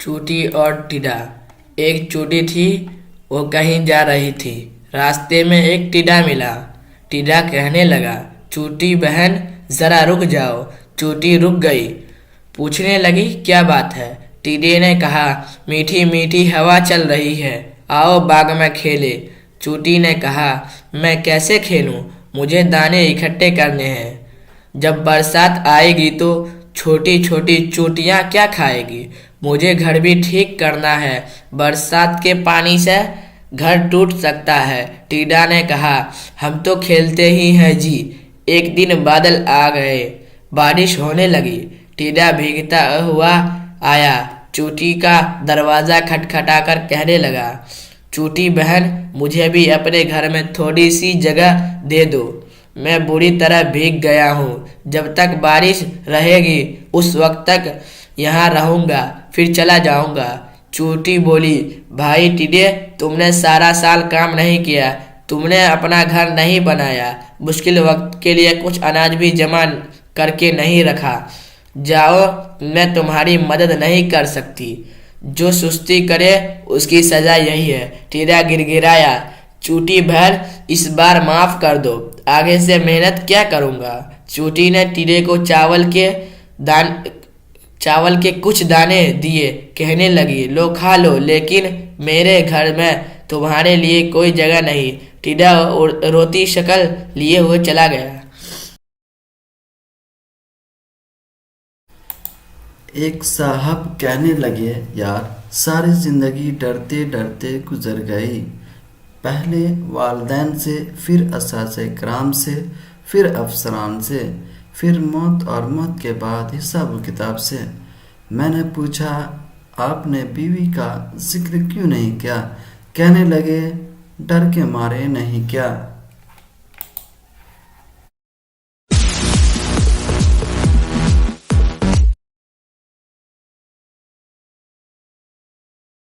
चूटी और टिड्डा। एक चूटी थी, वो कहीं जा रही थी। रास्ते में एक टिड्डा मिला। टिड्डा कहने लगा, चूटी बहन जरा रुक जाओ। चूटी रुक गई, पूछने लगी क्या बात है। टिड्डे ने कहा, मीठी मीठी हवा चल रही है, आओ बाग में खेले। चूटी ने कहा, मैं कैसे खेलूं, मुझे दाने इकट्ठे करने हैं। जब बरसात आएगी तो छोटी छोटी चूटियां क्या खाएगी, मुझे घर भी ठीक करना है, बरसात के पानी से घर टूट सकता है। टिड्डा ने कहा, हम तो खेलते ही हैं जी। एक दिन बादल आ गए, बारिश होने लगी। टिड्डा भीगता हुआ आया, चूटी का दरवाज़ा खटखटाकर कहने लगा, चूटी बहन मुझे भी अपने घर में थोड़ी सी जगह दे दो, मैं बुरी तरह भीग गया हूँ। जब तक बारिश रहेगी उस वक्त तक यहाँ रहूँगा, फिर चला जाऊँगा। चूटी बोली, भाई टिड्डे, तुमने सारा साल काम नहीं किया, तुमने अपना घर नहीं बनाया, मुश्किल वक्त के लिए कुछ अनाज भी जमा करके नहीं रखा। जाओ, मैं तुम्हारी मदद नहीं कर सकती। जो सुस्ती करे उसकी सजा यही है। टिड्डा गिड़गिड़ाया, चूटी बहन इस बार माफ कर दो, आगे से मेहनत क्या करूँगा। चूटी ने टिड्डे को चावल के कुछ दाने दिए, कहने लगी, लो खा लो, लेकिन मेरे घर में तुम्हारे लिए कोई जगह नहीं। टिड्डा रोती शक्ल लिए हुए चला गया। एक साहब कहने लगे, यार सारी ज़िंदगी डरते डरते गुजर गई। पहले वालिदैन से, फिर असासे कराम से, फिर अफसरान से, फिर मौत और मौत के बाद हिसाब किताब से। मैंने पूछा, आपने बीवी का जिक्र क्यों नहीं किया? कहने लगे, डर के मारे नहीं क्या।